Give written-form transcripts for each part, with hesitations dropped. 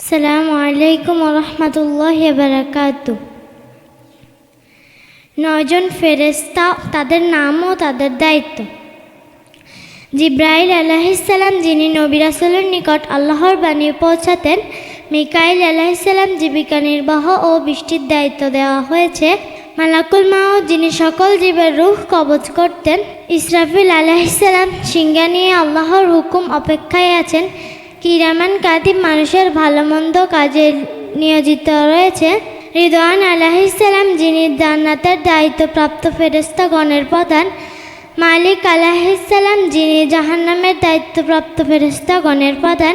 আসসালামু আলাইকুম ওয়া রাহমাতুল্লাহি ওয়া বারাকাতুহু। 9 জন ফেরেশতা, তাদের নাম ও তাদের দায়িত্ব। জিবরাইল আলাইহিস সালাম, যিনি নবী রাসূলের নিকট আল্লাহর বাণী পৌঁছাতেন। মিকাইল আলাইহিস সালাম, জীবিকা নির্বাহ ও বৃষ্টির দায়িত্ব দেওয়া হয়েছে। মালাকুল মাউত, যিনি সকল জীবের রূহ কবজ করতেন। ইসরাফিল আলাইহিস সালাম, সিংহা নিয়ে আল্লাহর হুকুম অপেক্ষায় আছেন। কিরামান কাতিব, মানুষের ভালো মন্দ কাজে নিয়োজিত রয়েছে। রিদওয়ান আলাইহিস সালাম, যিনি জান্নাতের দায়িত্বপ্রাপ্ত ফেরেশতাগণের প্রধান। মালিক আলাইহিস সালাম, যিনি জাহান্নামের দায়িত্বপ্রাপ্ত ফেরেশতাগণের প্রধান।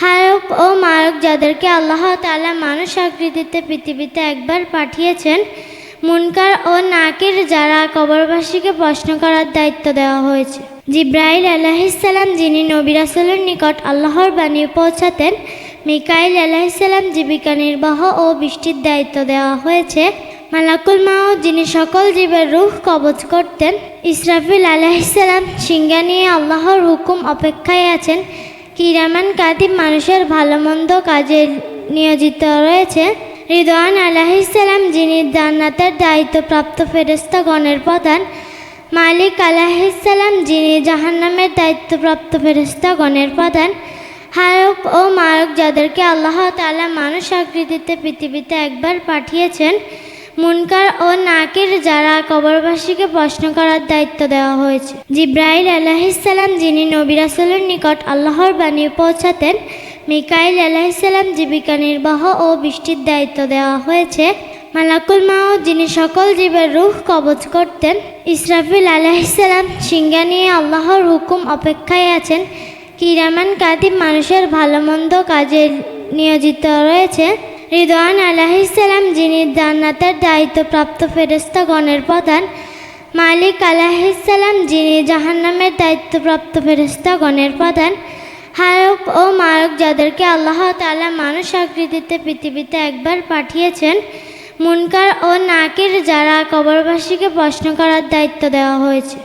হায়ক ও মায়ক, যাদেরকে আল্লাহ তাআলা মানুষ আকৃতিতে পৃথিবীতে একবার পাঠিয়েছেন। মুনকার ও নাকির, যারা কবরবাসীকে প্রশ্ন করার দায়িত্ব দেওয়া হয়েছে। জিবরাইল আলাইহিস সালাম, যিনি নবী রাসূলের নিকট আল্লাহর বাণী পৌঁছাতেন। মিকাইল আলাইহিস সালাম, জীবিকা নির্বাহ ও বৃষ্টির দায়িত্ব দেওয়া হয়েছে। মালাকুল মাউত, যিনি সকল জীবের রূহ কবজ করতেন। ইসরাফিল আলাইহিস সালাম, সিংহা নিয়ে আল্লাহর হুকুম অপেক্ষায় আছেন। কিরামান কাতিব, মানুষের ভালো মন্দ কাজে নিয়োজিত রয়েছে। রিদওয়ান আলাইহিস সালাম, যিনি জান্নাতের দায়িত্বপ্রাপ্ত ফেরেশতাগণের প্রধান। মালিক আলাইহিস সালাম, যিনি জাহান্নামের দায়িত্বপ্রাপ্ত ফেরেশতাগণের প্রধান। হায়ক ও মায়ক, যাদেরকে আল্লাহ তাআলা মানুষ আকৃতিতে পৃথিবীতে একবার পাঠিয়েছেন। মুনকার ও নাকির, যারা কবরবাসীকে প্রশ্ন করার দায়িত্ব দেওয়া হয়েছে। জিবরাইল আলাইহিস সালাম, যিনি নবী রাসূলের নিকট আল্লাহর বাণী পৌঁছাতেন। মিকাইল আলাইহিস সালাম, জীবিকা নির্বাহ ও বৃষ্টির দায়িত্ব দেওয়া হয়েছে। মালাকুল মাউত, যিনি সকল জীবের রূহ কবজ করতেন। ইসরাফিল আলাইহিস সালাম, সিংহা নিয়ে আল্লাহর হুকুম অপেক্ষায় আছেন। কিরামান কাতিব, মানুষের ভালো মন্দ কাজে নিয়োজিত রয়েছে। রিদওয়ান আলাইহিস সালাম, যিনি জান্নাতের দায়িত্বপ্রাপ্ত ফেরেশতাগণের প্রধান। মালিক আলাইহিস সালাম, যিনি জাহান্নামের দায়িত্বপ্রাপ্ত ফেরেশতাগণের প্রধান। হায়ক ও মায়ক, যাদেরকে আল্লাহ তাআলা মানুষ আকৃতিতে পৃথিবীতে একবার পাঠিয়েছেন। মুনকার ও নাকির, যারা কবরবাসীকে প্রশ্ন করার দায়িত্ব দেওয়া হয়েছে।